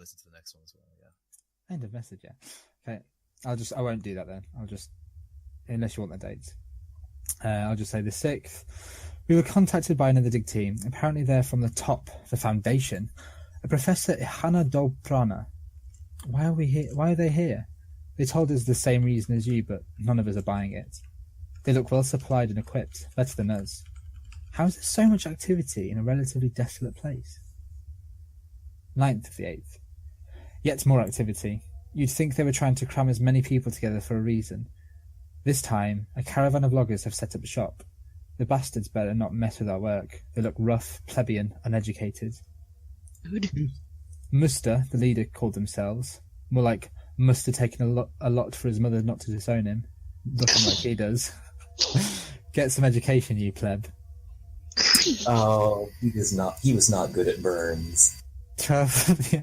listen to the next one as well. Yeah. End of message. Yeah. Okay. I won't do that then. I'll just, unless you want the dates. I'll just say the 6th. We were contacted by another dig team. Apparently they're from the top, the foundation. A Professor Ihana Dolprana. Why are we here? Why are they here? They told us the same reason as you, but none of us are buying it. They look well supplied and equipped, better than us. How is there so much activity in a relatively desolate place? 9th of the 8th. Yet more activity. You'd think they were trying to cram as many people together for a reason. This time, a caravan of loggers have set up shop. The bastards better not mess with our work. They look rough, plebeian, uneducated. Muster, the leader, called themselves. More like must have taken a lot for his mother not to disown him. Looking like he does. Get some education, you pleb. Oh, he was not good at burns. 12th of the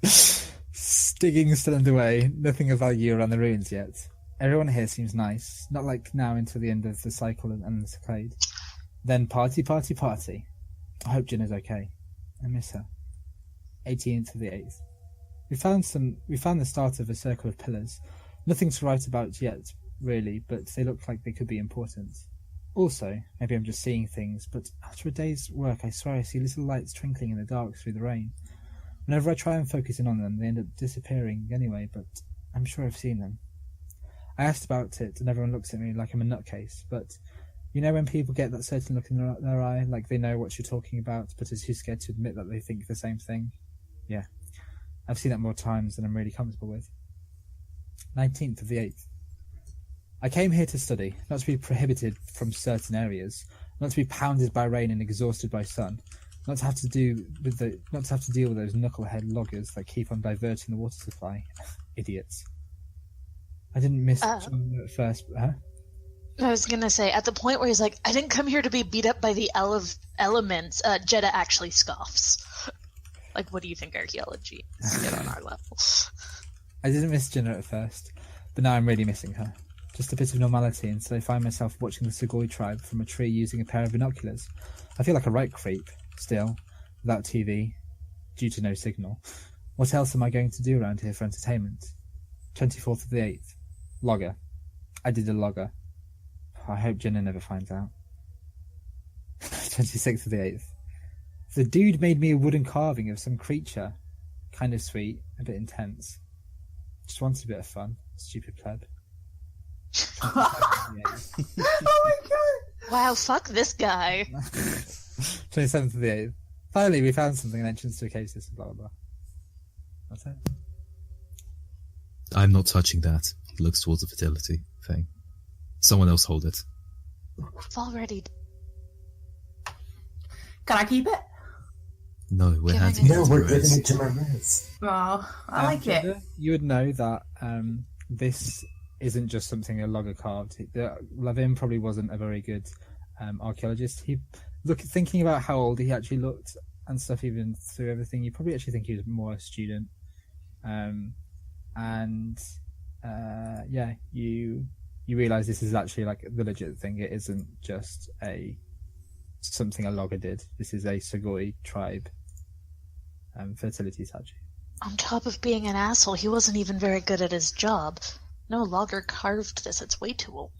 8th. Digging still underway. Nothing of value around the ruins yet. Everyone here seems nice. Not like now until the end of the cycle and the Cyclade. Then party. I hope Jenna's okay. I miss her. 18th of the 8th. We found the start of a circle of pillars. Nothing to write about yet, really, but they look like they could be important. Also, maybe I'm just seeing things, but after a day's work I swear I see little lights twinkling in the dark through the rain. Whenever I try and focus in on them, they end up disappearing anyway, but I'm sure I've seen them. I asked about it, and everyone looks at me like I'm a nutcase, but you know when people get that certain look in their eye, like they know what you're talking about, but are too scared to admit that they think the same thing? Yeah. I've seen that more times than I'm really comfortable with. 19th of the 8th. I came here to study, not to be prohibited from certain areas, not to be pounded by rain and exhausted by sun, not to have to deal with those knucklehead loggers that keep on diverting the water supply. Idiots. I didn't miss John at first, huh? I was gonna say, at the point where he's like, I didn't come here to be beat up by the elements, Jeddah actually scoffs. Like, what do you think archaeology is? Get on our level. I didn't miss Jenna at first, but now I'm really missing her. Just a bit of normality until I find myself watching the Sugoi tribe from a tree using a pair of binoculars. I feel like a right creep, still, without TV, due to no signal. What else am I going to do around here for entertainment? 24th of the 8th. Logger. I did a logger. I hope Jenna never finds out. 26th of the 8th. The dude made me a wooden carving of some creature. Kind of sweet, a bit intense. Just wanted a bit of fun. Stupid pleb. Oh my god! Wow, fuck this guy. 27th of the 8th. Finally, we found something, an entrance to a cave system, blah, blah, blah. That's it. I'm not touching that. He looks towards the fertility thing. Someone else hold it. I've already... Can I keep it? No, we're Giving handing it- it No, to we're Perez. giving it to Marez. Oh, I like it. Jenna, you would know that this isn't just something a logger carved. Lavin probably wasn't a very good archaeologist. Thinking about how old he actually looked and stuff, even through everything, you probably actually think he was more a student. You realise this is actually like the legit thing. It isn't just something a logger did. This is a Sugoi tribe fertility statue. On top of being an asshole, he wasn't even very good at his job. No logger carved this. It's way too old.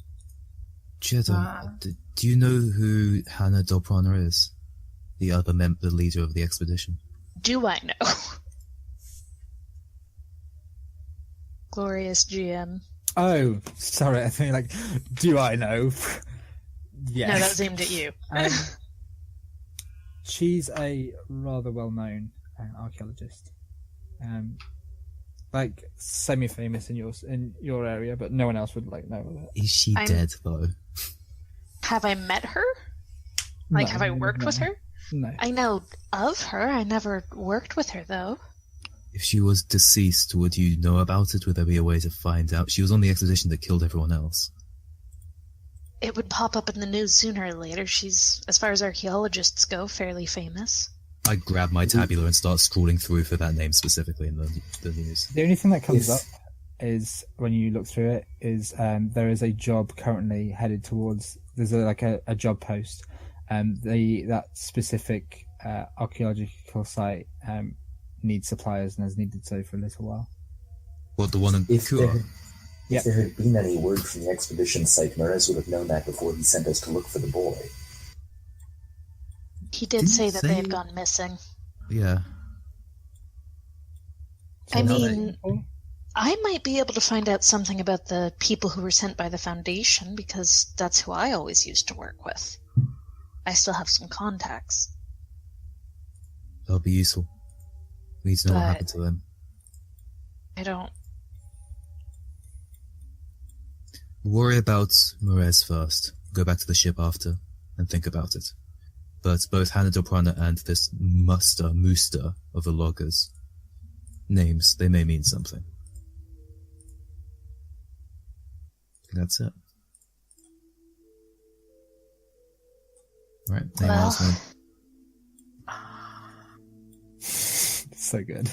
Jeddah, do you know who Hannah Dolprana is? The other the leader of the expedition. Do I know? Glorious GM. Oh, sorry. I think do I know? Yes. No, that was aimed at you. She's a rather well-known archaeologist. Semi-famous in your area, but no one else would know of it. Is she dead though? Have I met her? No, Have I worked with her? No. I know of her. I never worked with her, though. If she was deceased, would you know about it? Would there be a way to find out? She was on the expedition that killed everyone else. It would pop up in the news sooner or later. She's, as far as archaeologists go, fairly famous. I grab my tabula and start scrolling through for that name specifically in the news. The only thing that comes Yes. up is when you look through it is there is a job currently headed towards. There's a job post. That specific archaeological site needs suppliers and has needed so for a little while. What, the one in If there, Kua? if there had been any word from the expedition site, Merez would have known that before he sent us to look for the boy. He did Didn't say that they had say- gone missing. Yeah. I now mean, I might be able to find out something about the people who were sent by the Foundation, because that's who I always used to work with. I still have some contacts. That'll be useful. We need to know what But- happened to them. I don't... Worry about Merez first. Go back to the ship after and think about it. But both Hannah Doprana and this Mooster of the loggers, names, they may mean something. I think that's it. Right, anyone Well- else want? So good.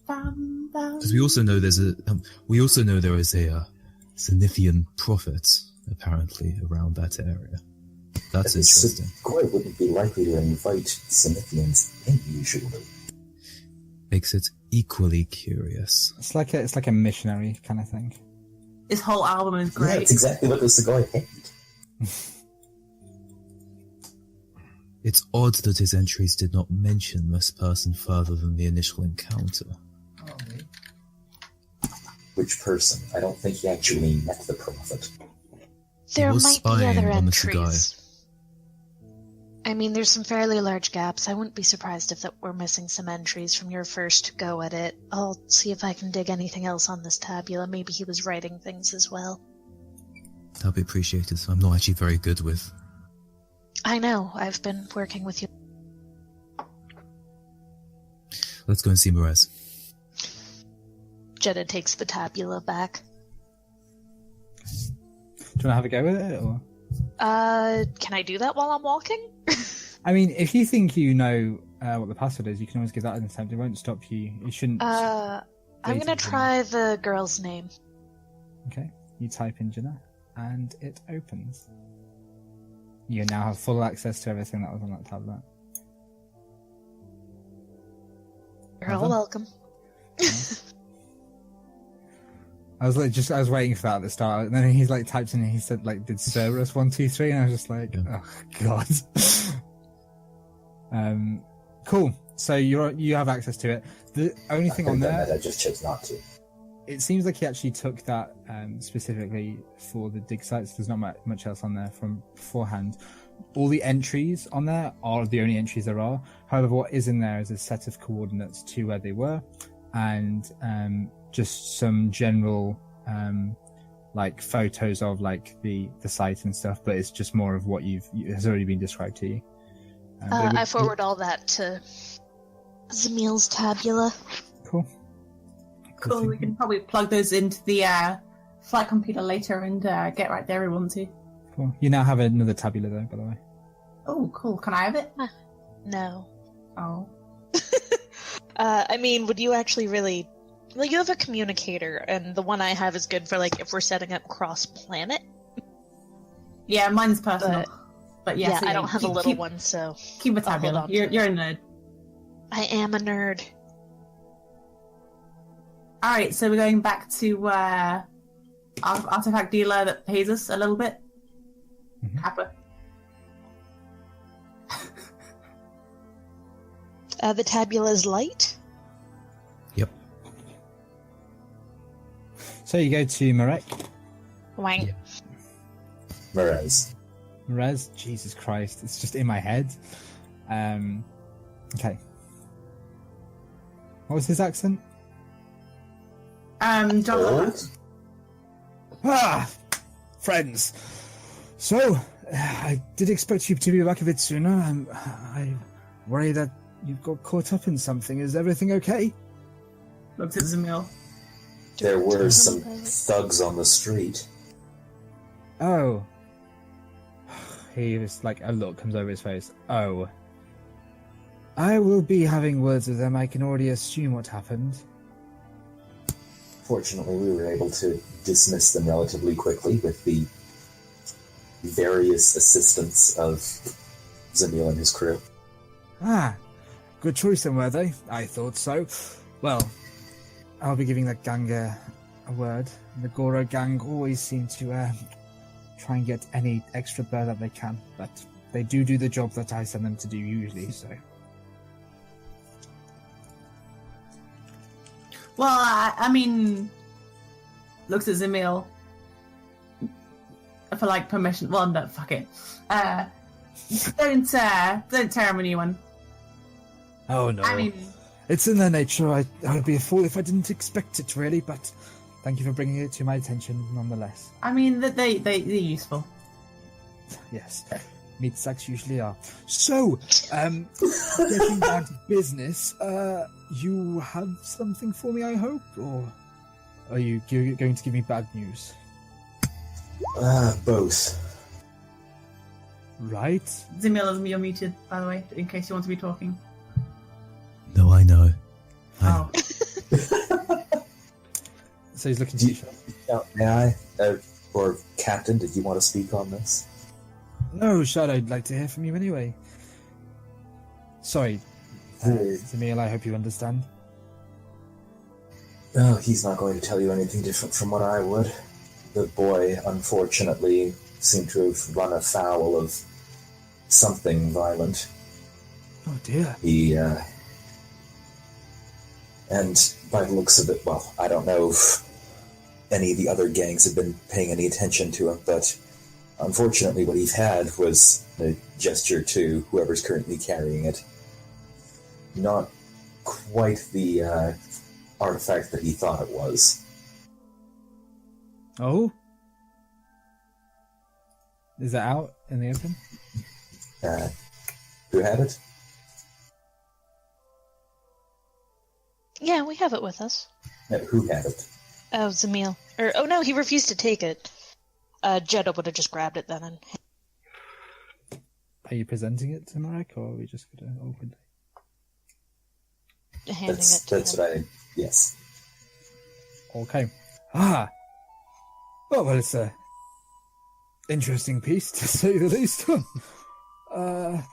Because we also know there is a Zenithian prophet apparently around that area. That's The interesting. Sugoi wouldn't be likely to invite Scythians in usually. Makes it equally curious. It's like a missionary kind of thing. This whole album is Yeah, great. it's exactly what the Sugoi hate. It's odd that his entries did not mention this person further than the initial encounter. Which person? I don't think he actually met the prophet. There was might be spying other on the Sugai. entries. I mean, there's some fairly large gaps. I wouldn't be surprised if we're missing some entries from your first go at it. I'll see if I can dig anything else on this tabula. Maybe he was writing things as well. That'll be appreciated. I'm not actually very good with... I know. I've been working with you. Let's go and see Merez. Jeddah takes the tabula back. Do you want to have a go with it, or? Can I do that while I'm walking? I mean, if you think you know what the password is, you can always give that an attempt. It won't stop you. It shouldn't. I'm gonna Basically. try the girl's name. Okay, you type in Jenna, and it opens. You now have full access to everything that was on that tablet. You're Well all done. welcome. I was waiting for that at the start, and then he's like typed in, and he said like, "Did Cerberus 1, 2, 3?" And I was just like, Yeah. "Oh God." Cool. So you have access to it. The only thing on there, I just chose not to. it seems like he actually took that specifically for the dig sites. There's not much else on there from beforehand. All the entries on there are the only entries there are. However, what is in there is a set of coordinates to where they were, and just some general like photos of like the site and stuff. But it's just more of what has already been described to you. But it I would- forward all that to Zamil's tabula. Cool. Cool, we can probably plug those into the flight computer later and get right there if we want to. Cool. You now have another tabula though, by the way. Oh, cool. Can I have it? No. Oh. I mean, would you actually really... Well, you have a communicator, and the one I have is good for, like, if we're setting up cross-planet. Yeah, mine's personal. But Yeah, so I don't have a little keep, one, so... Keep a I'll hold tabula. on to You're it. a nerd. I am a nerd. Alright, so we're going back to our artifact dealer that pays us a little bit. Mhm. Kappa. The tabula's light? Yep. So you go to Marek. Wang. Yeah. Merez. Rez, Jesus Christ, it's just in my head. Okay. What was his accent? John Old? Ah, friends. So, I did expect you to be back a bit sooner. I worry that you got caught up in something. Is everything okay? looks at Zamil. There were some thugs on the street. Oh. He was like, a look comes over his face. Oh. I will be having words with them. I can already assume what happened. Fortunately, we were able to dismiss them relatively quickly with the various assistance of Zamil and his crew. Ah, good choice then, were they? I thought so. Well, I'll be giving that gang a word. The Goro gang always seem to try and get any extra bird that they can, but they do the job that I send them to do usually, so... Well, I mean, looks at Zemil for like permission. Well, no, fuck it. Don't tear him a new one. Oh no. I mean, it's in their nature. I would be a fool if I didn't expect it, really, but thank you for bringing it to my attention nonetheless. I mean, they're useful. Yes, meat sacks usually are. So, getting down to business, you have something for me, I hope? Or are you going to give me bad news? Both. Right? Zemil, you're muted, by the way, in case you want to be talking. No, I know. Oh. So he's looking to you. May I? Or Captain, did you want to speak on this? No, Shad, I'd like to hear from you anyway. Sorry, Zemil, I hope you understand. Oh, he's not going to tell you anything different from what I would. The boy, unfortunately, seemed to have run afoul of something violent. Oh dear. He, and by the looks of it, well, I don't know if any of the other gangs have been paying any attention to him, but unfortunately what he had was a gesture to whoever's currently carrying it. Not quite the artifact that he thought it was. Oh? Is it out in the open? Who had it? Yeah, we have it with us. Who had it? Oh, Zemil. Oh no, he refused to take it. Jeddah would have just grabbed it then and... Are you presenting it to Marek, or are we just going to open it? handing it to That's him. what I... Yes. Okay. Ah! Well, it's a interesting piece, to say the least.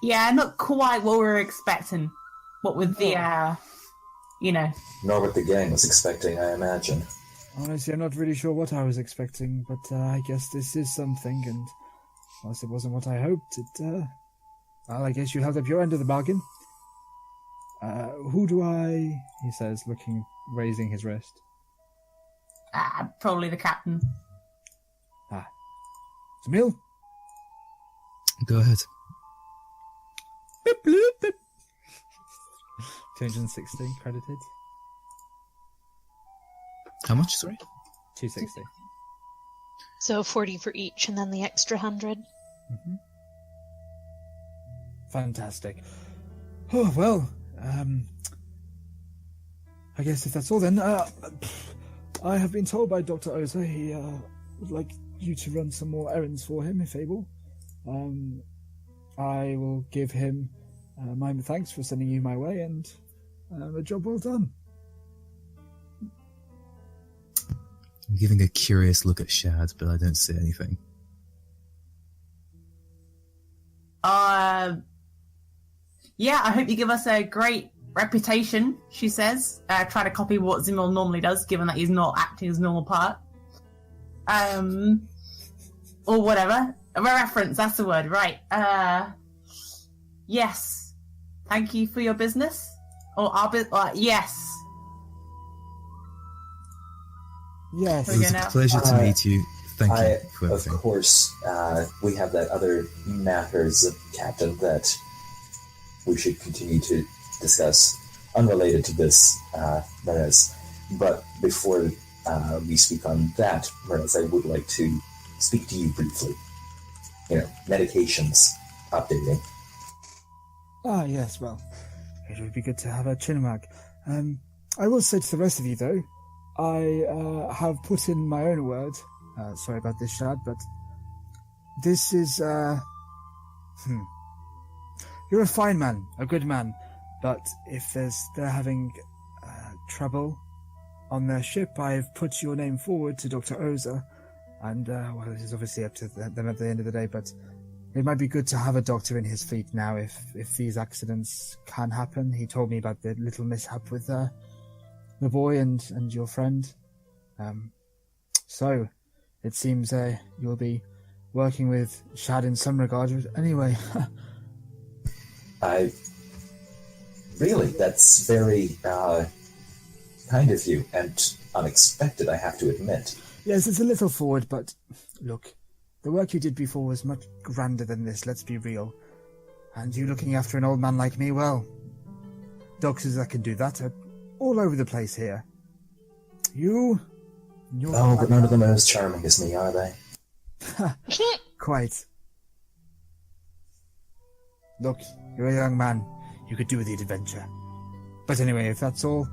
Yeah, not quite what we were expecting. What with the, Nor what the gang was expecting, I imagine. Honestly, I'm not really sure what I was expecting, but I guess this is something, and whilst it wasn't what I hoped, well, I guess you held up your end of the bargain. Who do I... He says, raising his wrist. Probably the captain. Zemil? Go ahead. Beep, bloop, beep. 216 credited. How much, sorry? 260. So 40 for each, and then the extra 100. Mm-hmm. Fantastic. Oh, well, I guess if that's all then, I have been told by Dr. Oza he would like you to run some more errands for him, if able. I will give him my thanks for sending you my way, and a job well done. I'm giving a curious look at Shad, but I don't see anything. Yeah, I hope you give us a great reputation, she says. Try to copy what Zemil normally does, given that he's not acting his normal part. Or whatever. A reference, that's the word, right. Yes. Thank you for your business. Or our yes. Yes. It was a pleasure to meet you. Thank you for Of everything. course, we have that other matters, Captain, that we should continue to discuss, unrelated to this, Merez. But before we speak on that, Merez, I would like to speak to you briefly. Medications updating. Ah, yes, well, it would be good to have a chinwag. I will say to the rest of you, though, I have put in my own word. Sorry about this, Shad, but this is, You're a fine man, a good man, but if they're having trouble on their ship, I've put your name forward to Dr. Oza, and, well, this is obviously up to them at the end of the day, but It might be good to have a doctor in his fleet now if these accidents can happen. He told me about the little mishap with the boy and your friend. So, it seems you'll be working with Shad in some regard. Anyway. Really, that's very kind of you, and unexpected, I have to admit. Yes, it's a little forward, but look, the work you did before was much grander than this, let's be real. And you looking after an old man like me, well, doctors that can do that are all over the place here. But none of them are as charming as me, are they? Quite. Look, you're a young man. You could do with the adventure. But anyway, if that's all,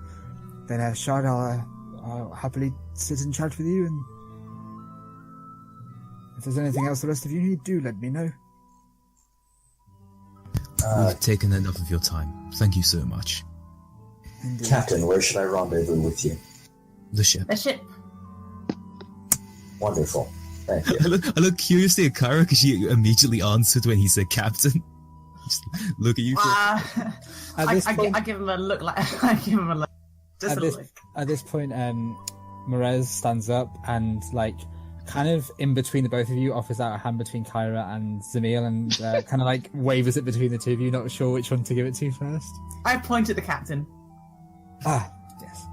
then Shard, I'll happily sit and chat with you, and if there's anything else the rest of you need, do let me know. We've taken enough of your time. Thank you so much. Indeed. Captain, where should I rendezvous with you? The ship. The ship. Wonderful. Thank you. I look curiously at Kyra because she immediately answered when he said captain. Just look at you. I give him a look like I give him a look. Just a look. At this point, Merez stands up and, like, kind of in between the both of you, offers out a hand between Kyra and Zamil and kind of like wavers it between the two of you, not sure which one to give it to first. I point at the captain. Ah, yes.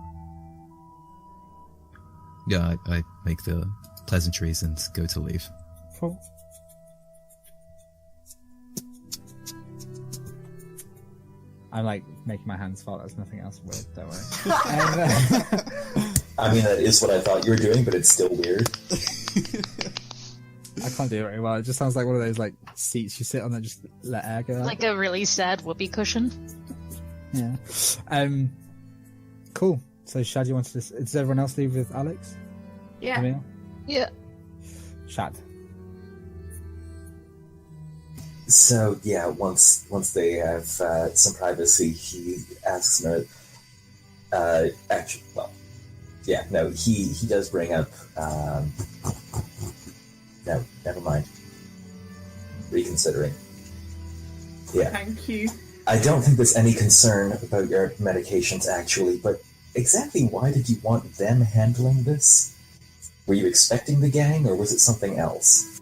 Yeah, I make the pleasantries and go to leave. Cool. I'm like making my hands fall. There's nothing else weird. Don't worry. I mean, that is what I thought you were doing, but it's still weird. I can't do it very well. It just sounds like one of those like seats you sit on that just let air go out. Like a really sad whoopee cushion. Yeah. Cool. So Shad, you wanted to? Does everyone else leave with Alex? Yeah. Emil? Yeah. Shad. So yeah, once they have some privacy, he asks her. He does bring up. No, never mind. Reconsidering. Yeah. Thank you. I don't think there's any concern about your medications, actually, but exactly why did you want them handling this? Were you expecting the gang, or was it something else?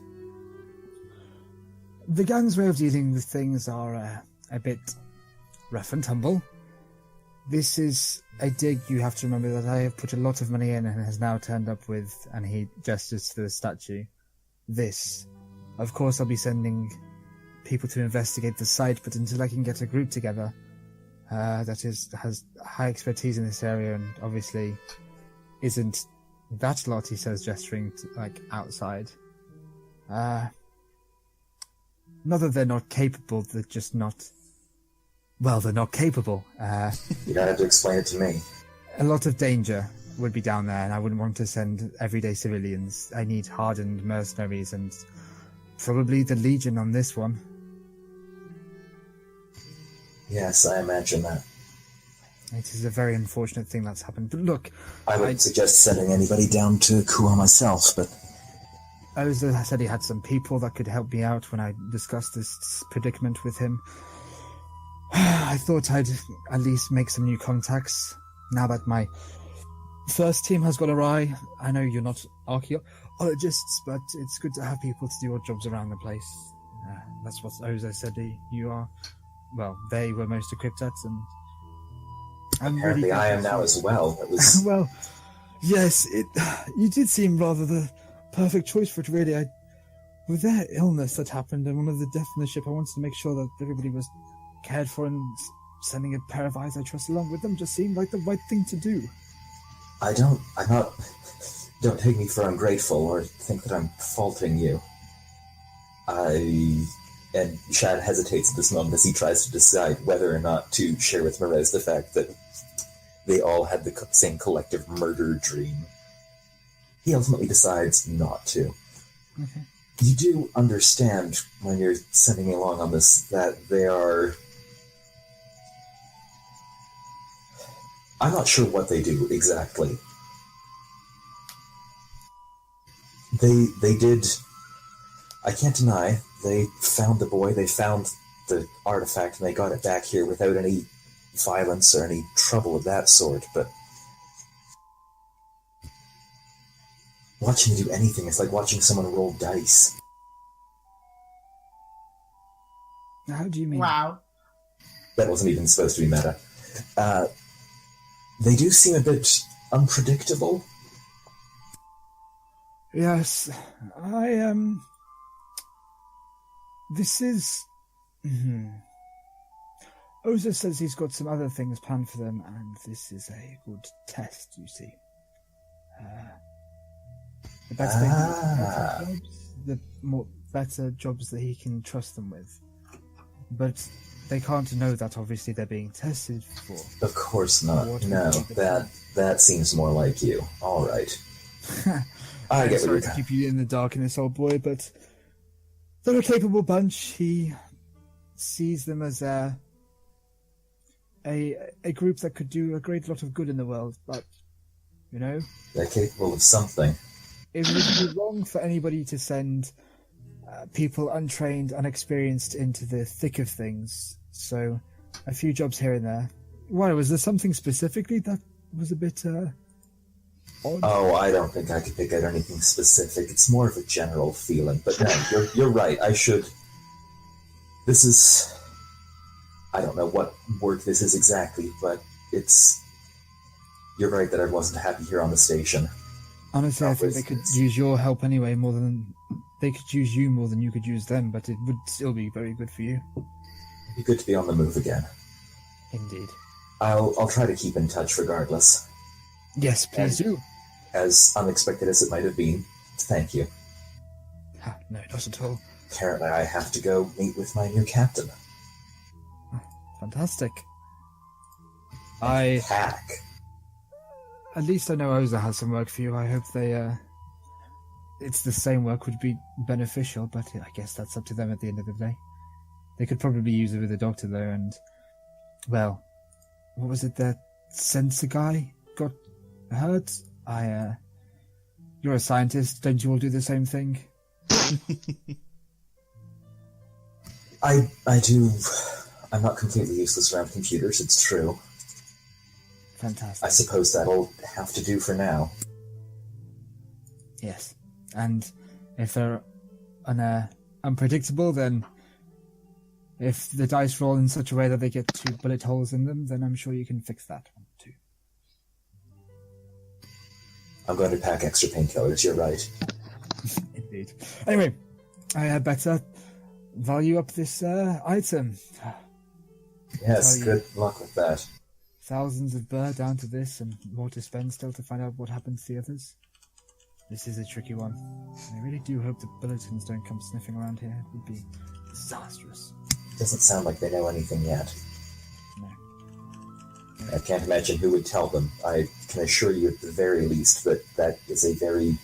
The gang's way of dealing with things are a bit rough and tumble. This is a dig. You have to remember that I have put a lot of money in and has now turned up with, and he gestures to the statue, this. Of course, I'll be sending people to investigate the site, but until I can get a group together that has high expertise in this area and obviously isn't that lot, he says, gesturing to, like, outside. Not that they're not capable, they're just not... Well, they're not capable. You don't have to explain it to me. A lot of danger would be down there, and I wouldn't want to send everyday civilians. I need hardened mercenaries, and probably the Legion on this one. Yes, I imagine that. It is a very unfortunate thing that's happened. But look... I wouldn't suggest sending anybody down to Kua myself, but... Oza said he had some people that could help me out when I discussed this predicament with him. I thought I'd at least make some new contacts now that my first team has gone awry. I know you're not archaeologists, but it's good to have people to do odd jobs around the place. That's what Oza said you are. Well, they were most equipped at, and apparently I am now as well. It was... Well, yes, you did seem rather the perfect choice for it, really. With their illness that happened and one of the deaths on the ship, I wanted to make sure that everybody was cared for, and sending a pair of eyes I trust along with them just seemed like the right thing to do. don't take me for ungrateful or think that I'm faulting you. And Chad hesitates at this moment as he tries to decide whether or not to share with Merez the fact that they all had the same collective murder dream. He ultimately decides not to. Okay. You do understand, when you're sending me along on this, that they are... I'm not sure what they do exactly. They did... I can't deny, they found the boy, they found the artifact, and they got it back here without any violence or any trouble of that sort, but watching you do anything is like watching someone roll dice. How do you mean? Wow. That wasn't even supposed to be meta. They do seem a bit unpredictable. Yes, this is... Oza says he's got some other things planned for them, and this is a good test, you see. The better they do jobs, the more better jobs that he can trust them with. But they can't know that obviously they're being tested for. Of course not. No, that seems more like you. All right. I get what you're sorry to keep you in the dark in this, old boy, but they're a capable bunch. He sees them as a group that could do a great lot of good in the world, but, you know... They're capable of something. It would be wrong for anybody to send people untrained, unexperienced into the thick of things. So, a few jobs here and there. Why, was there something specifically that was a bit odd? Oh, I don't think I could pick out anything specific. It's more of a general feeling. But no, you're right. I should... This is... I don't know what work this is exactly, but it's... You're right that I wasn't happy here on the station. Honestly, I think they could use your help anyway, more than... They could use you more than you could use them, but it would still be very good for you. It'd be good to be on the move again. Indeed. I'll try to keep in touch regardless. Yes, please do. As unexpected as it might have been, thank you. No, not at all. Apparently I have to go meet with my new captain. Fantastic. Pack. At least I know Oza has some work for you. I hope it's the same work would be beneficial, but I guess that's up to them at the end of the day. They could probably use it with the doctor though, and, well, what was it, the sensor guy got hurt? You're a scientist, don't you all do the same thing? I do. I'm not completely useless around computers, it's true. Fantastic. I suppose that'll have to do for now. Yes. And if they're unpredictable, then if the dice roll in such a way that they get 2 bullet holes in them, then I'm sure you can fix that one too. I'm going to pack extra painkillers, you're right. Indeed. Anyway, I had better value up this item. Yes, good luck with that. Thousands of bird down to this, and more to spend still to find out what happens to the others. This is a tricky one. I really do hope the bulletins don't come sniffing around here. It would be disastrous. Doesn't sound like they know anything yet. No. I can't imagine who would tell them. I can assure you at the very least that is a very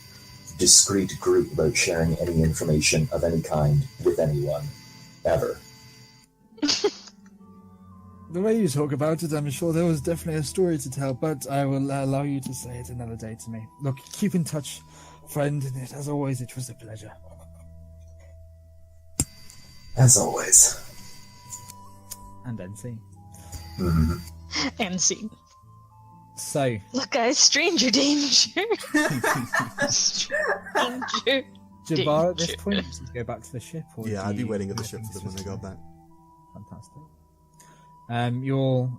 discreet group about sharing any information of any kind with anyone. Ever. The way you talk about it, I'm sure there was definitely a story to tell, but I will allow you to say it another day to me. Look, keep in touch, friend, and as always, it was a pleasure. As always. And NC. Mm-hmm. And see. So. Look, guys, stranger danger. Stranger Jabbar, at this point, do you go back to the ship? Or yeah, I'd be waiting at the ship for them when they got back. Fantastic. You're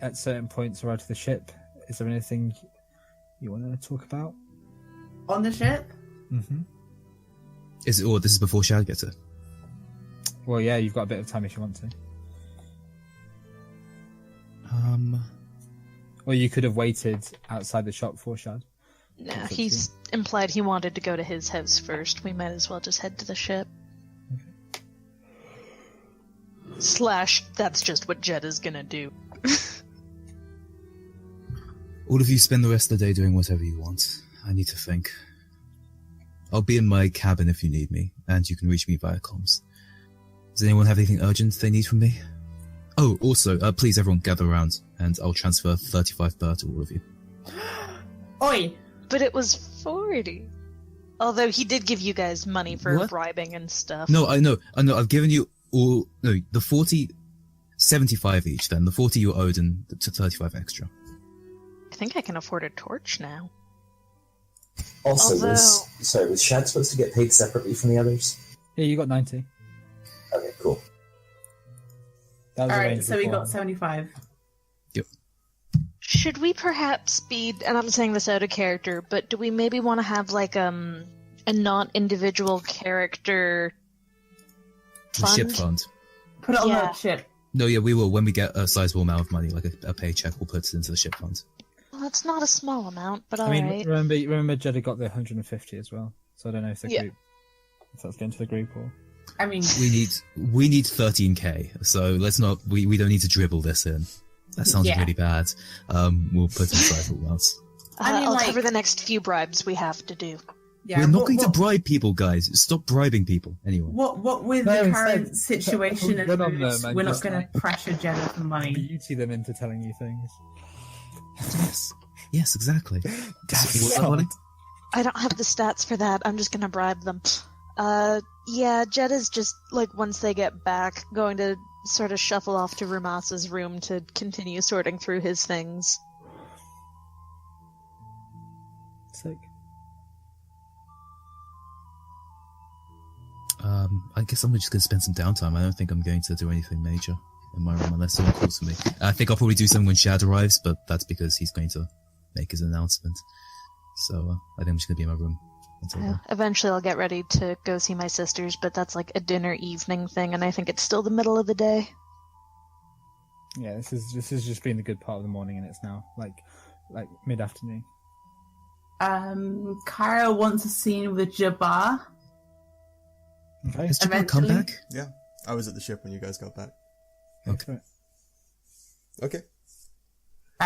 at certain points right to the ship. Is there anything you want to talk about? On the ship? Mm-hmm. Is it, or this is before Shad gets it? Well, yeah, you've got a bit of time if you want to. Or you could have waited outside the shop for Shad. No, he's implied he wanted to go to his house first. We might as well just head to the ship. / that's just what Jed is gonna do. All of you spend the rest of the day doing whatever you want. I need to think. I'll be in my cabin if you need me, and you can reach me via comms. Does anyone have anything urgent they need from me? Oh, also, please everyone gather around, and I'll transfer 35 birr to all of you. Oi! But it was 40. Although he did give you guys money for What? bribing and stuff. No, I know. I've given you all. No, the 40, 75 each. Then the 40 you owed and the 35 extra. I think I can afford a torch now. Also, Although- was Shad supposed to get paid separately from the others? Yeah, you got 90. Okay, cool. That was All right, arranged so we got beforehand. 75. Should we perhaps be, and I'm saying this out of character, but do we maybe want to have like a not individual character The ship fund? fund. Put it on Yeah. the ship. No, yeah, we will. When we get a sizable amount of money, like a paycheck, we'll put it into the ship fund. Well, that's not a small amount, but I mean, alright. remember Jeddah got the 150 as well. So I don't know if the Yeah. group, if that's going to the group or. I mean, We need 13k. So let's not. We don't need to dribble this in. That sounds Yeah. really bad. We'll put in sizable amounts. I mean, I'll like- cover the next few bribes we have to do. yeah. We're not what- going to what- bribe people, guys. Stop bribing people. Anyway. What with No, the instead- current situation Run on and them moods, and we're not just, going to like- pressure Jenna for money. Beauty them into telling you things. Yes, exactly. That's What's that, solid. Molly? I don't have the stats for that. I'm just gonna bribe them. Yeah, Jetta's just, like, once they get back, going to sort of shuffle off to Rumas's room to continue sorting through his things. Sick. I guess I'm just going to spend some downtime. I don't think I'm going to do anything major in my room unless someone calls for me. I think I'll probably do something when Shad arrives, but that's because he's going to make his announcement. So I think I'm just going to be in my room until then. Eventually I'll get ready to go see my sisters, but that's like a dinner evening thing, and I think it's still the middle of the day. Yeah, this is just been the good part of the morning, and it's now like mid afternoon. Kara wants a scene with Jabbar. Okay. Has Jabbar come Eventually. back? Yeah, I was at the ship when you guys got back. Okay. Okay.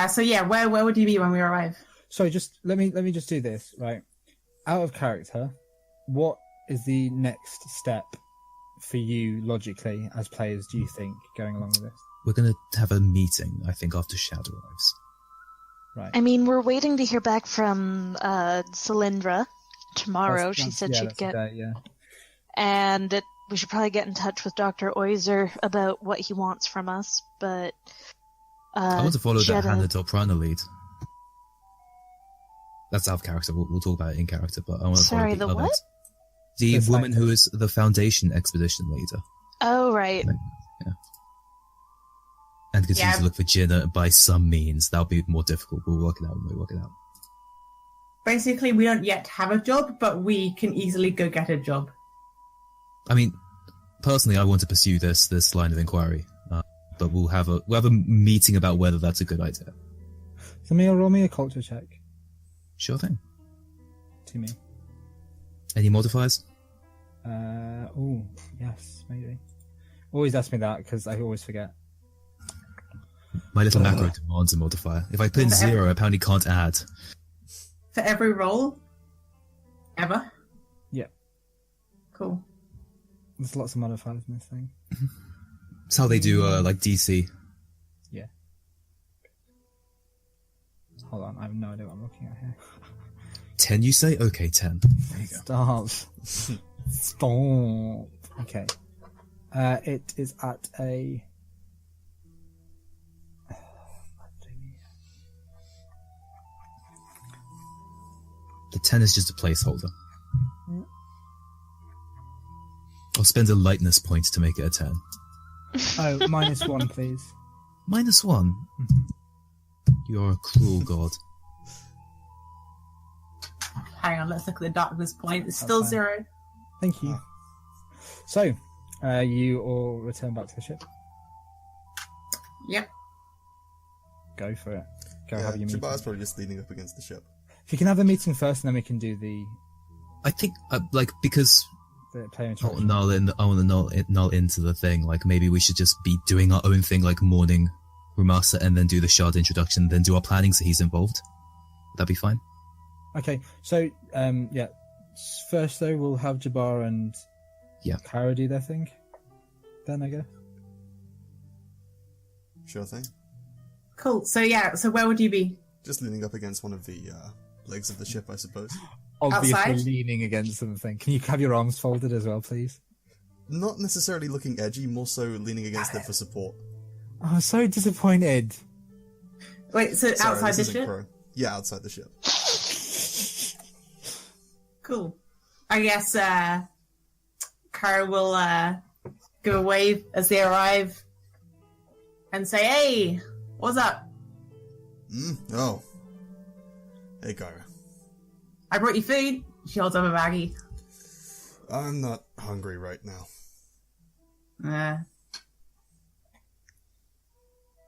So yeah, where would you be when we arrive? So just let me just do this right. Out of character, what is the next step for you logically as players? Do you think going along with this? We're going to have a meeting, I think, after Shad arrives. Right. I mean, we're waiting to hear back from Cylindra tomorrow. She said she'd that's get... the day, yeah. And we should probably get in touch with Dr. Oizer about what he wants from us, but... I want to follow that Jeddah- Hannah Del Prana lead. That's out of character. We'll talk about it in character, but I want to Sorry, follow the others. what? The It's woman like- who is the Foundation expedition leader. Oh, right. And continue Yeah. to look for Jinnah by some means. That'll be more difficult. We'll work it out when we work it out. Basically, we don't yet have a job, but we can easily go get a job. I mean, personally, I want to pursue this line of inquiry, but we'll have a meeting about whether that's a good idea. So roll me a culture check Sure thing. to me. Any modifiers? Oh yes, maybe. Always ask me that because I always forget. My little macro demands a modifier. If I put in 0, I apparently can't add. For every roll? Ever? Yeah, Cool. there's lots of modifiers in this thing. It's how they do like DC. Yeah. Hold on, I have no idea what I'm looking at here. 10, you say? Okay, 10. There you go. Stop. Stop. Okay. It is at a. The 10 is just a placeholder. Yeah. I'll spend a lightness point to make it a 10. Oh, -1, please. -1? You're a cruel god. Hang on, let's look at the darkness point. It's still fine. 0. Thank you. So, you all return back to the ship. Yep. Go for it. Go Yeah, have your meeting. Jabbar's probably just leaning up against the ship. If you can have the meeting first, and then we can do the I think, because player I interaction. want to null into the thing, like, maybe we should just be doing our own thing, like, morning Rumasa, and then do the Shard introduction, then do our planning so he's involved. Would that be fine? Okay, so yeah. First though, we'll have Jabbar and Yeah. Kara do their thing. Then I guess. Sure thing. Cool. So yeah, so where would you be? Just leaning up against one of the legs of the ship, I suppose. obviously Outside? leaning against something. Can you have your arms folded as well, please? Not necessarily looking edgy, more so leaning against it for support. Oh, I'm so disappointed. Wait, so Sorry, outside this the isn't ship? Crow. Yeah, outside the ship. Cool. I guess Kara will give a wave as they arrive and say, "Hey, what's up? Oh. Hey, Kara. I brought you food." She holds up a baggie. I'm not hungry right now.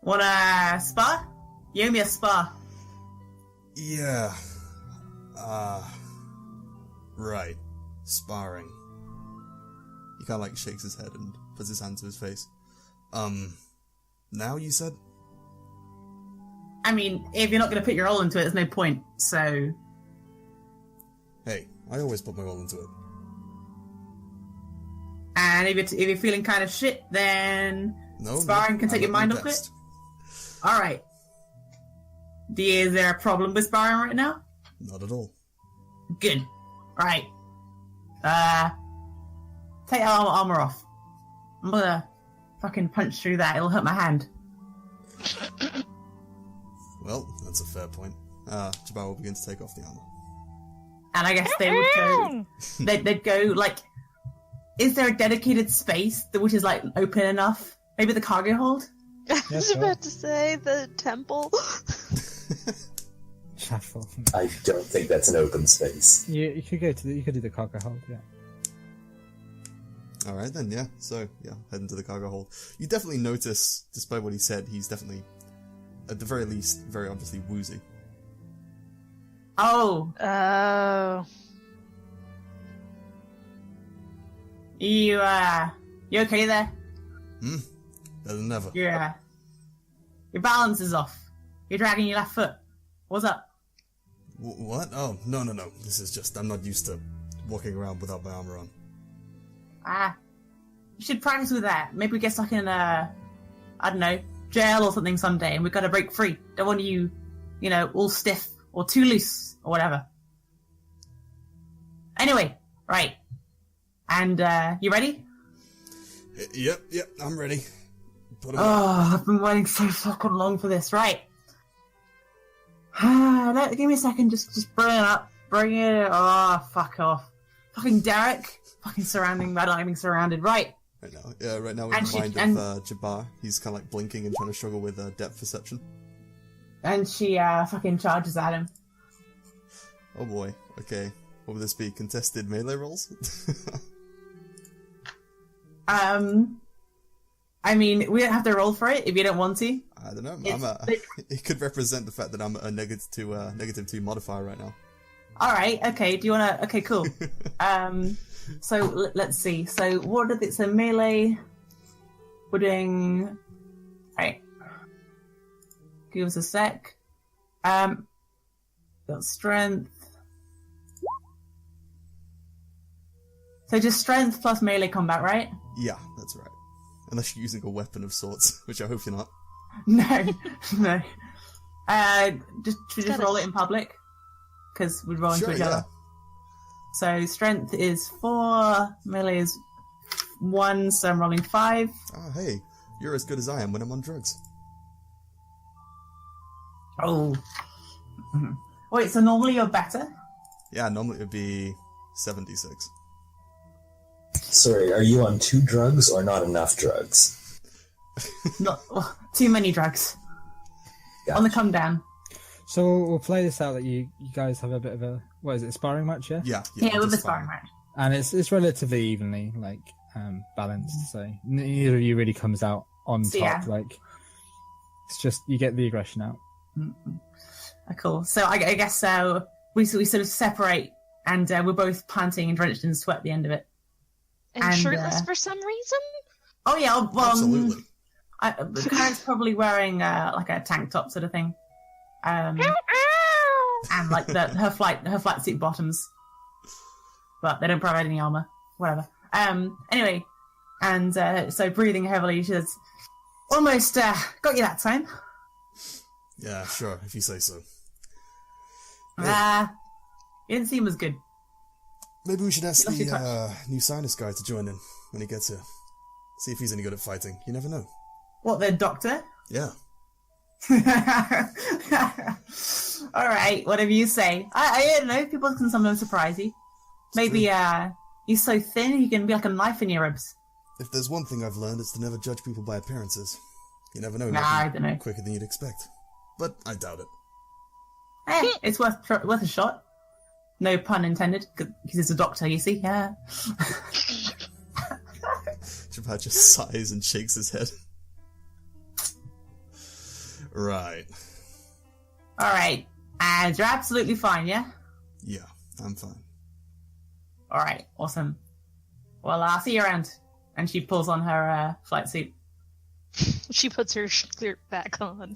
Want a spa? You owe me a spa. Yeah. Right. Sparring. He kind of like shakes his head and puts his hand to his face. Now you said? I mean, if you're not going to put your all into it, there's no point, so... Hey, I always put my all into it. And if you're feeling kind of shit, then sparring can I'm take your at my mind off it. best. Alright. Is there a problem with sparring right now? Not at all. Good. Right. Take our armor off. I'm gonna fucking punch through that. It'll hurt my hand. Well, that's a fair point. Jabbar will begin to take off the armor. And I guess they would go... They'd go, like... Is there a dedicated space which is, like, open enough? Maybe the cargo hold? I was about to say the temple. Chapel. I don't think that's an open space. You could go to you could do the cargo hold, yeah. Alright then, yeah. So, yeah, head into the cargo hold. You definitely notice, despite what he said, he's definitely, at the very least, very obviously woozy. Oh. Oh. You okay there? Better than ever. Your balance is off. You're dragging your left foot. What's up? What? Oh, no. This is just, I'm not used to walking around without my armor on. You should practice with that. Maybe we get stuck in I don't know, jail or something someday and we've got to break free. Don't want you, all stiff or too loose or whatever. Anyway, right. And, you ready? Yep, I'm ready. Put 'em up. Oh, I've been waiting so fucking long for this. Right. Give me a second. Just bring it up. Bring it. Oh, fuck off. Fucking Derek. Fucking surrounding. I don't like being surrounded. Right. Right now we're in the mind of Jabbar. He's kind of like blinking and trying to struggle with depth perception. And she fucking charges at him. Oh boy. Okay. What would this be? Contested melee rolls? I mean, we don't have to roll for it if you don't want to. I don't know. It could represent the fact that I'm at a negative 2 modifier right now. Alright, okay, do you wanna... Okay, cool. So, let's see. So, what did it... So, melee... We're doing... Right. Give us a sec. Got strength. So, just strength plus melee combat, right? Yeah, that's right. Unless you're using a weapon of sorts, which I hope you're not. No. Just roll it in public. Because we'd roll into each other. So strength is 4, melee is 1, so I'm rolling 5. Oh, hey, you're as good as I am when I'm on drugs. Oh. Wait, so normally you're better? Yeah, normally it would be 76. Sorry, are you on 2 drugs or not enough drugs? Not too many drugs. Gotcha. On the come down. So we'll play this out that you guys have a bit of a a sparring match, yeah? Yeah, with the just sparring match. And it's relatively evenly balanced, so neither of you really comes out on top. Yeah. Like it's just you get the aggression out. Cool. So I guess we sort of separate, and we're both panting and drenched in sweat at the end of it. And shirtless for some reason? Oh yeah, well, Absolutely. Karen's probably wearing like a tank top sort of thing, and like her flight suit bottoms, but they don't provide any armor. Whatever. Anyway, and so breathing heavily, she says, "Almost got you that time." Yeah, sure, if you say so. You're He didn't seem as good. Maybe we should ask He lost your the new sinus guy to join in when he gets here. See if he's any good at fighting. You never know. What, the doctor? Yeah. Alright, whatever you say. I don't know, people can sometimes surprise you. Maybe he's so thin he can be like a knife in your ribs. If there's one thing I've learned, it's to never judge people by appearances. You never know. Nah, I don't know. Quicker than you'd expect. But I doubt it. Hey, it's worth a shot. No pun intended, because he's a doctor, you see? Yeah. Jabhat just sighs and shakes his head. Right. Alright, and you're absolutely fine, yeah? Yeah, I'm fine. Alright, awesome. Well, I'll see you around. And she pulls on her flight suit. She puts her shirt back on,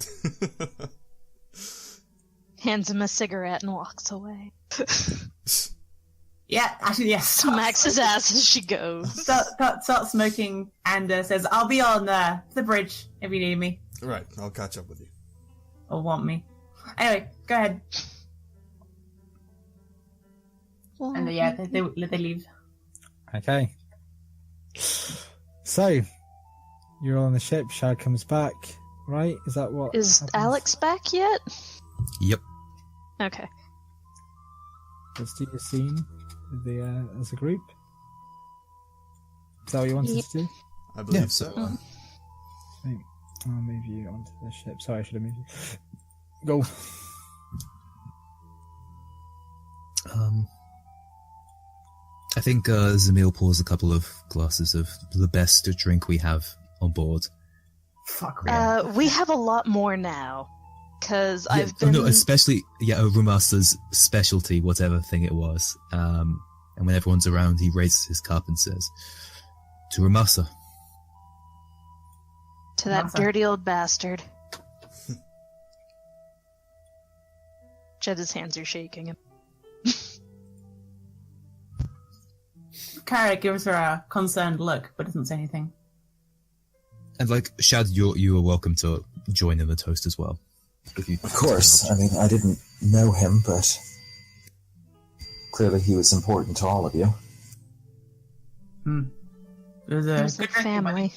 hands him a cigarette, and walks away. Yeah, actually, yes. Smacks his ass as she goes. Start smoking and says, I'll be on the bridge if you need me. Right, I'll catch up with you. Or want me. Anyway, go ahead. And yeah, they leave. Okay. So, you're on the ship. Shad comes back, right? Is that what? Is happens? Alex back yet? Yep. Okay. Let's do the scene with the as a group. Is that what you wanted to do? I believe Yeah. so. Sweet. I'll move you onto the ship. Sorry, I should have moved you. Go. I think Zamil pours a couple of glasses of the best drink we have on board. Fuck, really. We have a lot more now. Because I've been... No, especially, Rumasa's specialty, whatever thing it was. And when everyone's around, he raises his cup and says, "To Rumasa." To that dirty old bastard. Jed's hands are shaking. Kara gives her a concerned look, but doesn't say anything. And Shad, you are welcome to join in the toast as well. Of course. I mean, I didn't know him, but clearly he was important to all of you. It was a There's good the drinking family.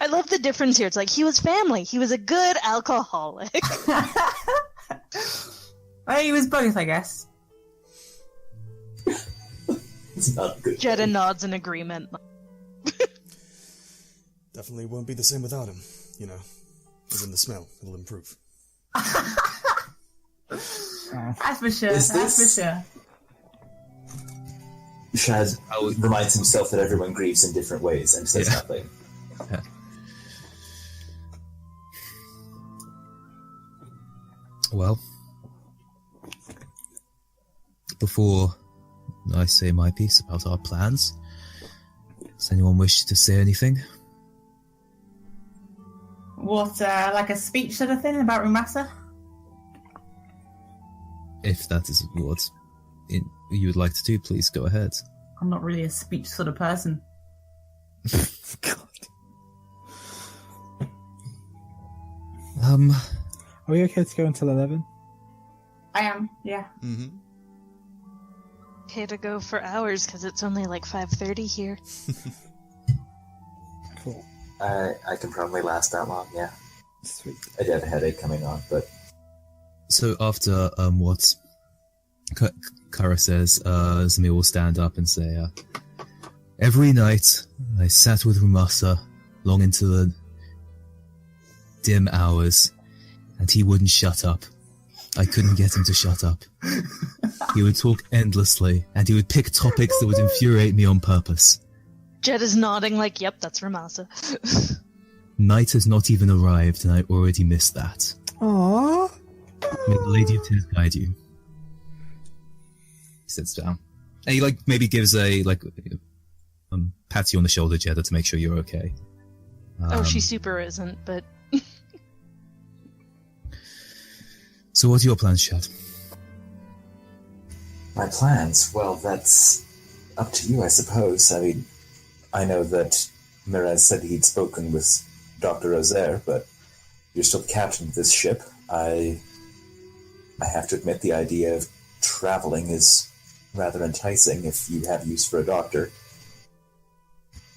I love the difference here. It's like he was family. He was a good alcoholic. Well, he was both, I guess. It's not good. Jeddah nods in agreement. Definitely won't be the same without him. You know, as in the smell, it'll improve. That's for sure. Is That's this- for sure. Shad reminds himself that everyone grieves in different ways and says Yeah. nothing. Well, before I say my piece about our plans, does anyone wish to say anything? What, like a speech sort of thing about Rumasa? If that is what you would like to do, please go ahead. I'm not really a speech sort of person. God. Are we okay to go until 11? I am, yeah. Mm-hmm. Okay to go for hours because it's only like 5:30 here. Cool. I can probably last that long, yeah. Sweet. I did have a headache coming on, but So after what Kara says, Zamir will stand up and say, "Every night I sat with Rumasa long into the dim hours, and he wouldn't shut up. I couldn't get him to shut up. He would talk endlessly, and he would pick topics that would infuriate me on purpose. Jed is nodding like, yep, that's Ramasa. Night has not even arrived, and I already missed that. Aww. May the Lady of Tears guide you." He sits down. And he maybe gives a pat you on the shoulder, Jeddah, to make sure you're okay. Oh, she super isn't, but So what are your plans, Shad? my plans, well, that's up to you, I suppose. I mean, I know that Mirez said he'd spoken with Dr. Rosaire, but you're still the captain of this ship. I I have to admit the idea of traveling is rather enticing if you have use for a doctor,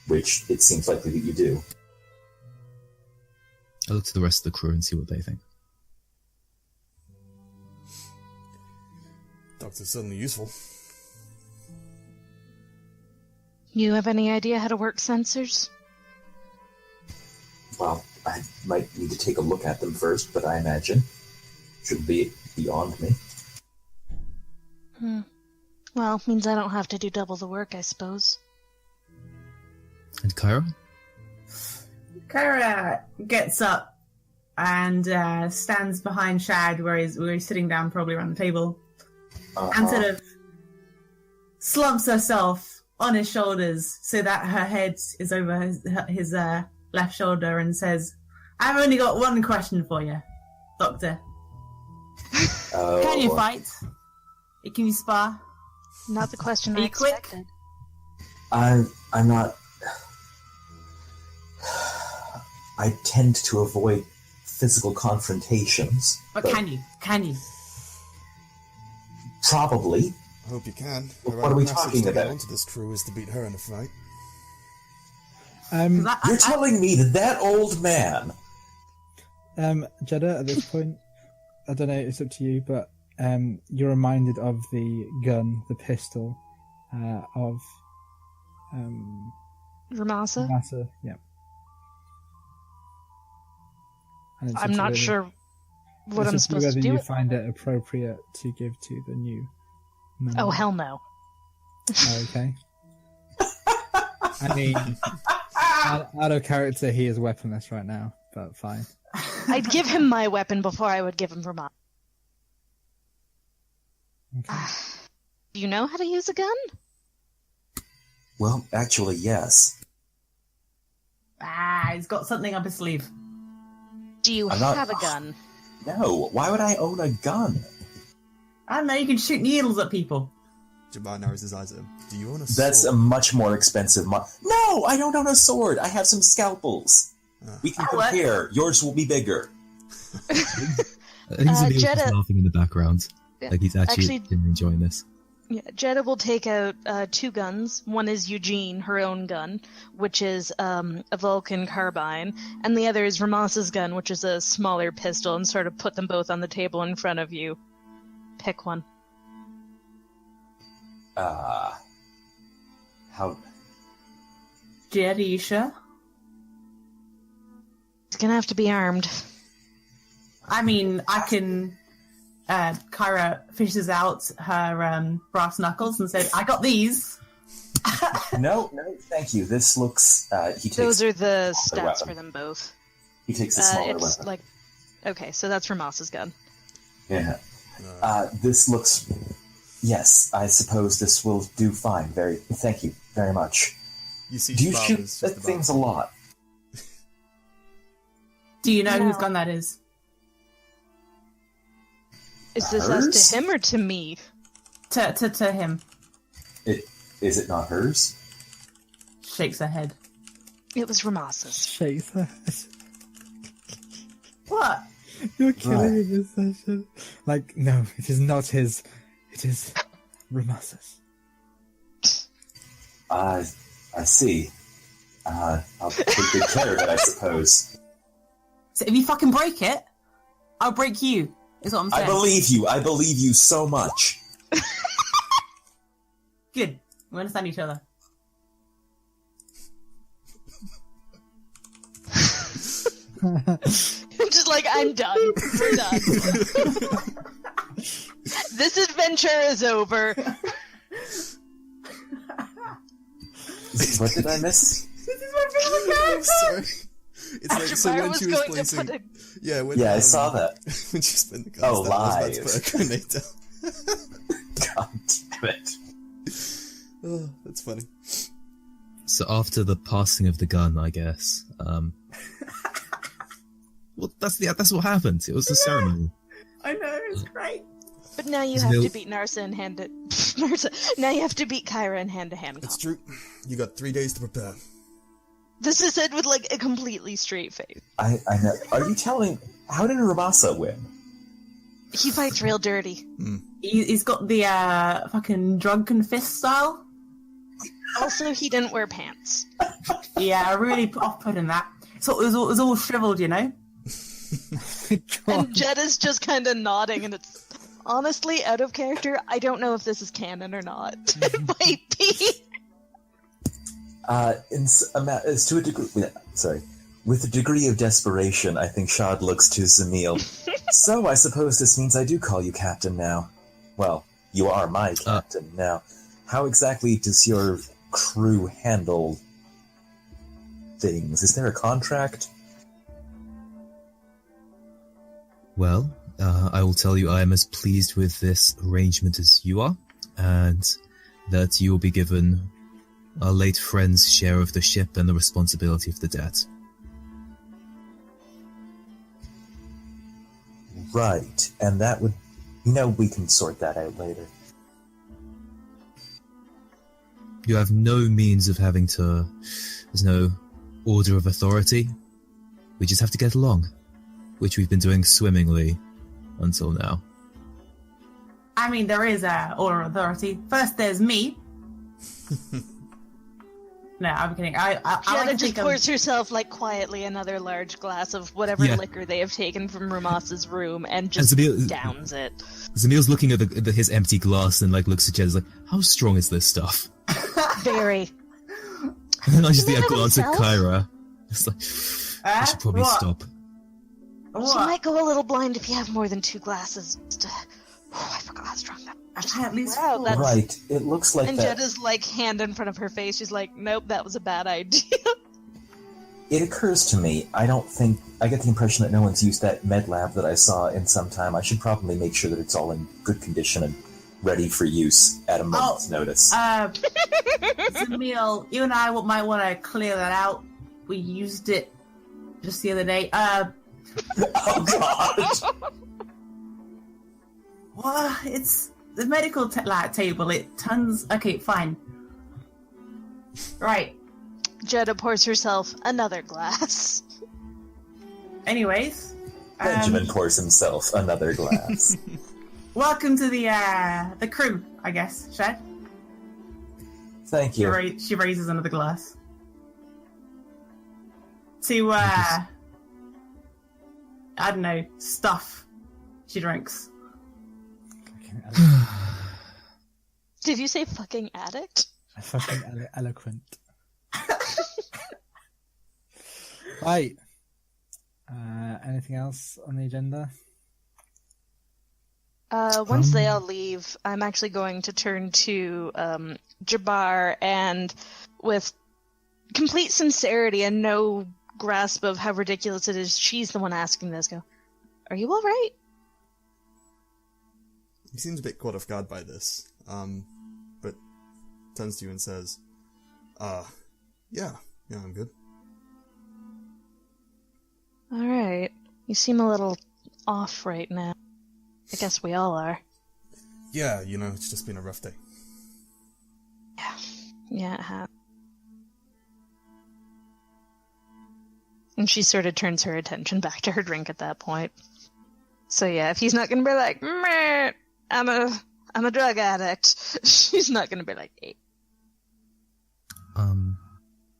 which it seems likely that you do. I look to the rest of the crew and see what they think. Doctor's certainly useful. You have any idea how to work sensors? Well, I might need to take a look at them first, but I imagine shouldn't be beyond me. Well, means I don't have to do double the work, I suppose. And Kyra? Kyra gets up and stands behind Shad where he's sitting down probably around the table and sort of slumps herself on his shoulders so that her head is over his left shoulder and says, I've only got one question for you, Doctor. Can you fight? Can you spar? Not the question Are I you quick? expected. I'm not... I tend to avoid physical confrontations. But can you? Can you? Probably. I hope you can. What are we talking to about? get onto this crew is to beat her in a fight. You're telling me that old man... Jeddah, at this point, I don't know, it's up to you, but you're reminded of the gun, the pistol, of Ramasa? Massa, yeah. And it's up I'm to not whether- sure what it's I'm up to supposed to whether do. you find it appropriate to give to the new member. Oh, hell no. Okay. I mean, out of character, he is weaponless right now, but fine. I'd give him my weapon before I would give him Ramasa. Okay. Do you know how to use a gun? Well, actually, yes. He's got something up his sleeve. Do you I'm not- have a gun? No, why would I own a gun? I don't know, you can shoot needles at people. Jabbar narrows his eyes at him. Do you own a That's a sword? much more expensive... No, I don't own a sword. I have some scalpels. We can Oh, what? compare. Yours will be bigger. I think Zabeel is Jeddah- laughing in the background. Yeah, Like he's actually enjoying this. Yeah, Jeddah will take out two guns. One is Eugene, her own gun, which is a Vulcan carbine, and the other is Ramasa's gun, which is a smaller pistol, and sort of put them both on the table in front of you. Pick one. How... Jed, are you sure? It's gonna have to be armed. I mean, I can... Kyra fishes out her brass knuckles and says, I got these! No, thank you. This looks... he takes Those are the smaller stats weapon. for them both. He takes a smaller It's weapon. like... Okay, so that's Ramasa's gun. Yeah. This looks... Yes, I suppose this will do fine. Thank you very much. You see, Do you Jabbar shoot is at just about... things a lot? Do you know No. whose gun that is? Is this Hers? us to him or to me? To him. Is it not hers? Shakes her head. It was Ramasa's. Shakes her head. What? You're killing Right. me this session. Like, no, it is not his. It is Ramasa's. I see. I'll take good care of it, I suppose. So if you fucking break it, I'll break you, is what I'm saying. I believe you so much. Good. We understand each other. I'm just like, I'm done. We're done. This adventure is over. What did I miss? Sorry. It's like, so Jabbar when was she was going placing... to put a... Yeah, when, Yeah, I saw that. when she spent the guns Oh, down, I was live. about to put a grenade down. God damn it. Oh, that's funny. So after the passing of the gun, I guess. Well, that's what happened. It was a ceremony. I know, it's great. But now you There's have no- to beat Narsa and hand it... Narsa. Now you have to beat Kyra and hand-to-hand It's combat. true. You got 3 days to prepare. This is said with, like, a completely straight face. I know. Are you telling... How did Ramasa win? He fights real dirty. He's got the fucking drunken fist style. Also, he didn't wear pants. Yeah, really off-putting that. So it was all shriveled, you know? And Jed is just kind of nodding, and it's honestly out of character. I don't know if this is canon or not. It might be. As to a degree, sorry, with a degree of desperation, I think Shad looks to Zamil. So I suppose this means I do call you captain now. Well, you are my captain now. How exactly does your crew handle things? Is there a contract? Well, I will tell you I am as pleased with this arrangement as you are, and that you will be given our late friend's share of the ship and the responsibility of the debt. Right, and that would... we can sort that out later. You have no means of having to... There's no order of authority. We just have to get along, which we've been doing swimmingly until now. I mean, there is a order of authority. First, there's me. No, I'm kidding. I Jenna like to just think pours herself, quietly another large glass of whatever liquor they have taken from Ramas's room and just downs it. Zamil's looking at his empty glass and, looks at Jed like, how strong is this stuff? Very. And then I just Isn't that glance at himself? Kyra. It's like, I should probably What? stop. You might go a little blind if you have more than 2 glasses. I forgot how strong that I've had at least Wow, 4. that's- Right, it looks like And that... Jed is hand in front of her face. She's like, nope, that was a bad idea. It occurs to me, I get the impression that no one's used that med lab that I saw in some time. I should probably make sure that it's all in good condition and ready for use at a moment's notice. Zamil, you and I might want to clear that out. We used it just the other day. Oh god! Well, it's the medical table. It turns... Okay, fine. Right. Jeddah pours herself another glass. Anyways. Benjamin pours himself another glass. Welcome to the crew, I guess, Shed. Thank you. She raises another glass. To, I don't know, stuff she drinks. Did you say fucking addict? Fucking eloquent. Right. Anything else on the agenda? Once they all leave, I'm actually going to turn to Jabbar and, with complete sincerity and no grasp of how ridiculous it is, she's the one asking this, go, are you alright? He seems a bit caught off guard by this, but turns to you and says, yeah, I'm good. Alright. You seem a little off right now. I guess we all are. Yeah, it's just been a rough day. Yeah, it has. And she sort of turns her attention back to her drink at that point. So yeah, if he's not gonna be like, meh, I'm a drug addict, she's not gonna be like, hey.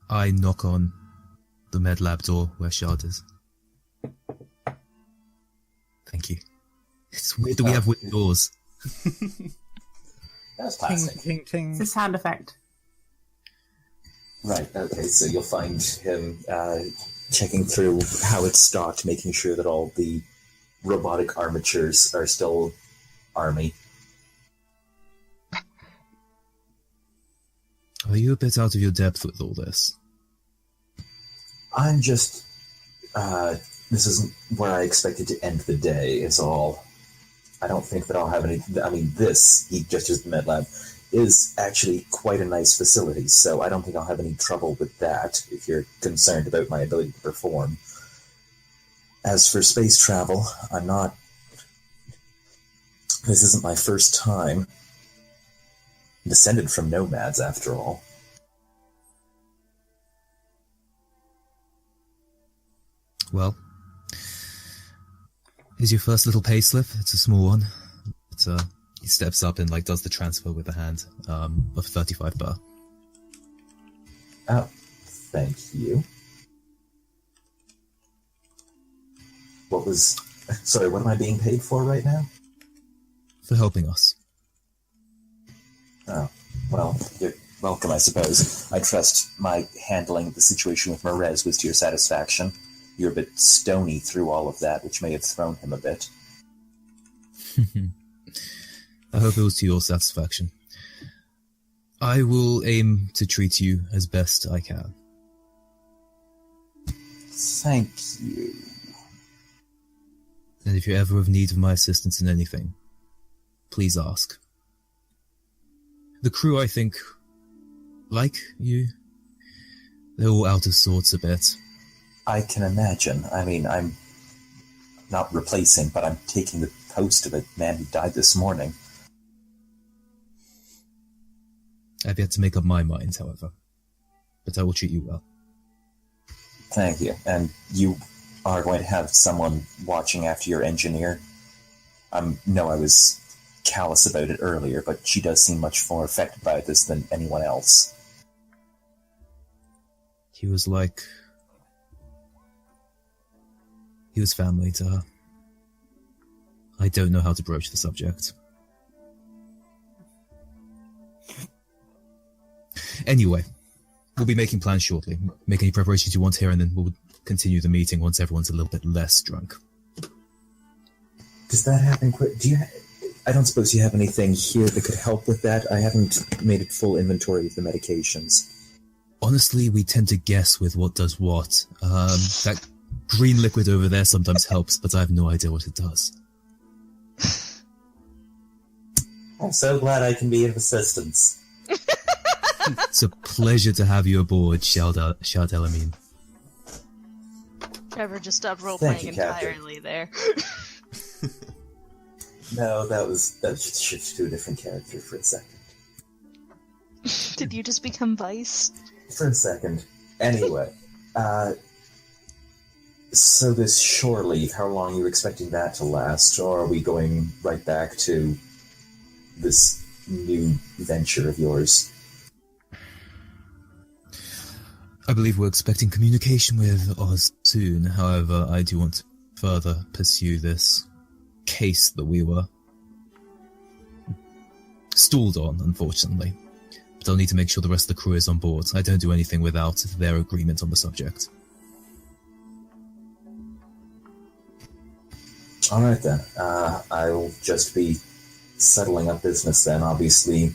I knock on the med lab door where Shard is. Thank you. It's weird that we have wooden doors. That's Ting, classic. ting, ting. It's a sound effect. Right, okay, so you'll find him checking through how it's stocked, making sure that all the robotic armatures are still army. Are you a bit out of your depth with all this? I'm just... this isn't where I expected to end the day, is all. I don't think that I'll have any... I mean, this, he just used the med lab, is actually quite a nice facility, so I don't think I'll have any trouble with that, if you're concerned about my ability to perform. As for space travel, I'm not... This isn't my first time. Descended from nomads, after all. Well, Here's your first little pay slip. It's a small one. But, he steps up and, does the transfer with a hand, of 35 bar. Oh, thank you. Sorry, what am I being paid for right now? For helping us. Oh, well, you're welcome, I suppose. I trust my handling the situation with Merez was to your satisfaction. You're a bit stony through all of that, which may have thrown him a bit. I hope it was to your satisfaction. I will aim to treat you as best I can. Thank you. And if you're ever of need of my assistance in anything, please ask. The crew, I think, like you. They're all out of sorts a bit. I can imagine. I mean, I'm not replacing, but I'm taking the post of a man who died this morning. I've yet to make up my mind, however. But I will treat you well. Thank you. And you are going to have someone watching after your engineer? No, I was callous about it earlier, but she does seem much more affected by this than anyone else. He was family to her. I don't know how to broach the subject. Anyway, we'll be making plans shortly. Make any preparations you want here, and then we'll continue the meeting once everyone's a little bit less drunk. Does that happen quick? I don't suppose you have anything here that could help with that? I haven't made a full inventory of the medications. Honestly, we tend to guess with what does what. That green liquid over there sometimes helps, but I have no idea what it does. I'm so glad I can be of assistance. It's a pleasure to have you aboard, Shad Elamine. Trevor just stopped Thank role-playing you, Captain. entirely there. No, that was just shifted to a different character for a second. Did you just become Vice? For a second. Anyway, so this shore leave, how long are you expecting that to last? Or are we going right back to this new venture of yours? I believe we're expecting communication with Oz soon. However, I do want to further pursue this case that we were stalled on, unfortunately. But I'll need to make sure the rest of the crew is on board. I don't do anything without their agreement on the subject. Alright then. I'll just be settling up business then. Obviously,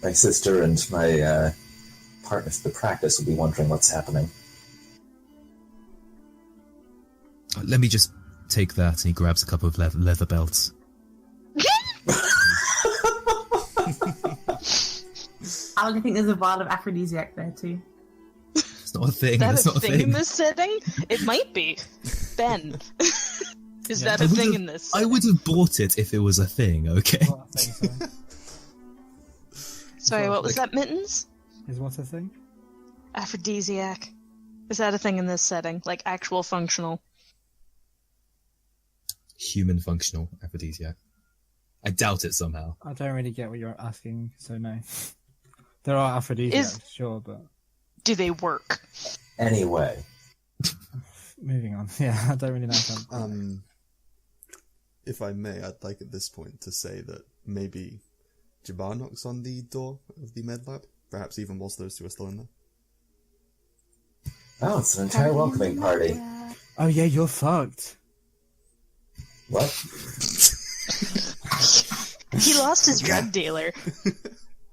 my sister and my partner for the practice will be wondering what's happening. Let me just take that, and he grabs a couple of leather belts. I think there's a vial of aphrodisiac there too. It's not a thing. Is that That's a not a thing thing. in this setting? It might be. Ben. Is that a thing in this? I would have bought it if it was a thing, okay? What a thing, sorry. Sorry, what was that, Mittens? Is what a thing? Aphrodisiac. Is that a thing in this setting? Like actual functional? Human functional aphrodisiac. I doubt it somehow. I don't really get what you're asking, so no. There are aphrodisiacs, sure, but... Do they work? Anyway. Moving on. Yeah, I don't really know. If I may, I'd like at this point to say that maybe Jabbar knocks on the door of the med lab, perhaps even whilst those two are still in there. Oh, it's an entire welcoming party. Oh yeah, you're fucked. What? He lost his drug dealer.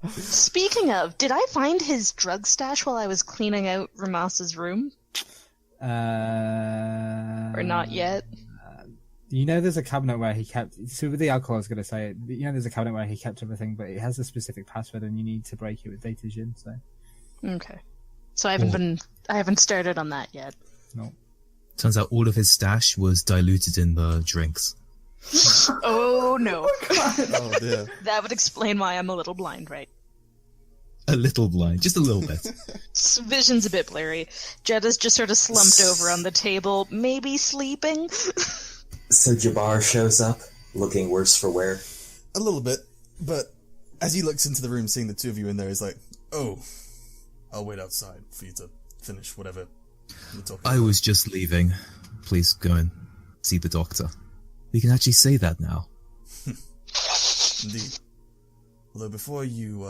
Speaking of, did I find his drug stash while I was cleaning out Ramas's room? Or not yet? You know there's a cabinet where he kept... So with the alcohol, I was going to say, you know there's a cabinet where he kept everything, but it has a specific password and you need to break it with data gin, so... Okay. So I haven't started on that yet. No. Turns out all of his stash was diluted in the drinks. Oh no. Oh dear. That would explain why I'm a little blind, right? A little blind, just a little bit. Vision's a bit blurry. Jetta's just sort of slumped over on the table, maybe sleeping. So Jabbar shows up, looking worse for wear. A little bit, but as he looks into the room, seeing the two of you in there, he's like, "Oh, I'll wait outside for you to finish whatever you're talking I was just leaving. Please go and see the doctor. We can actually say that now. Indeed. Although before you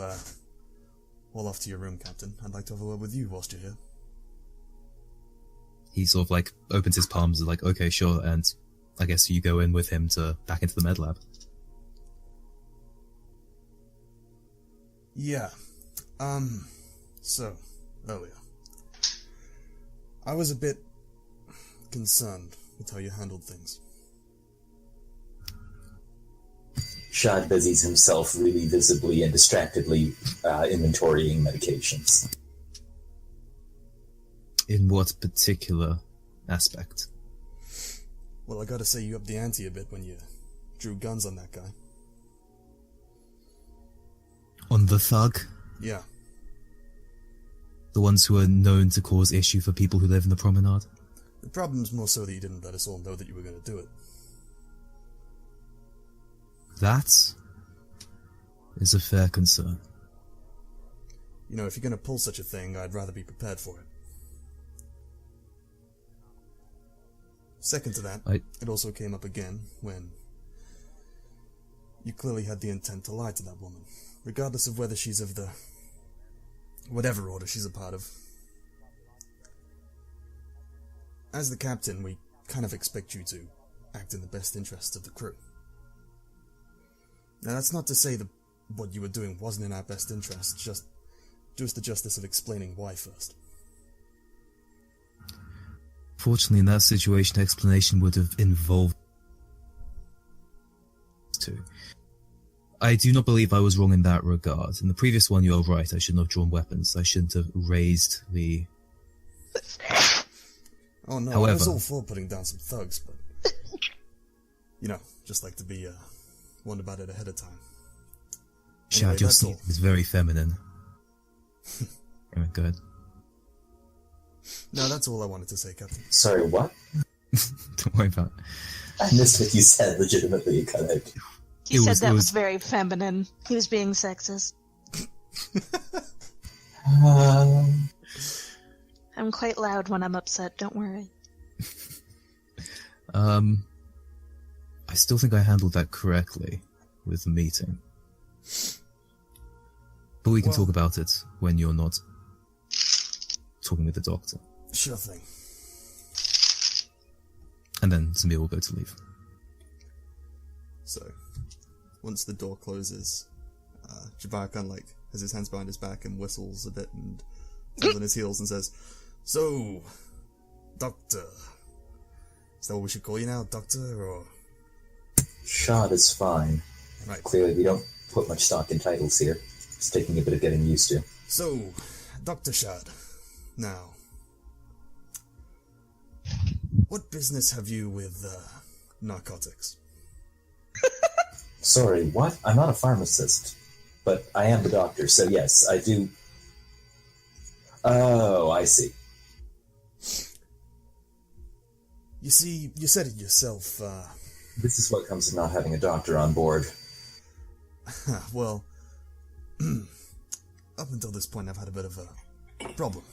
haul off to your room, Captain, I'd like to have a word with you whilst you're here. He sort of like opens his palms and like, okay, sure, and I guess you go in with him to back into the med lab. Yeah. So, earlier. I was a bit concerned with how you handled things. Shad busies himself really visibly and distractedly inventorying medications. In what particular aspect? Well, I gotta say you upped the ante a bit when you drew guns on that guy. On the thug? Yeah. The ones who are known to cause issue for people who live in the promenade? The problem's more so that you didn't let us all know that you were gonna do it. That is a fair concern. You know, if you're gonna pull such a thing, I'd rather be prepared for it. Second to that, it also came up again when you clearly had the intent to lie to that woman, regardless of whether she's of the whatever order she's a part of. As the captain, we kind of expect you to act in the best interests of the crew. Now, that's not to say that what you were doing wasn't in our best interests, just do us the justice of explaining why first. Fortunately, in that situation, explanation would have involved too. I do not believe I was wrong in that regard. In the previous one, you're right. I shouldn't have drawn weapons. I shouldn't have raised the... Oh no, However, I was all for putting down some thugs, but... You know, just like to be warned about it ahead of time. Shad, Anyway, your that's scene all. is very feminine. Anyway, go ahead. No, that's all I wanted to say, Captain. Sorry, what? Don't worry about it. I missed what you said, legitimately, you cut out. He said that was very feminine. He was being sexist. I'm quite loud when I'm upset, don't worry. I still think I handled that correctly with the meeting. But we can talk about it when you're not talking with the doctor. Sure thing. And then Samir will go to leave. So, once the door closes, Jabbar kind of like has his hands behind his back and whistles a bit and turns on his heels and says, "So, Doctor. Is that what we should call you now, Doctor, or...?" Shad is fine. Right. Clearly, we don't put much stock in titles here. It's taking a bit of getting used to. So, Dr. Shad, now, what business have you with narcotics? Sorry, what? I'm not a pharmacist, but I am the doctor, so yes, I do... Oh, I see. You see, you said it yourself, This is what comes of not having a doctor on board. well, up until this point I've had a bit of a problem.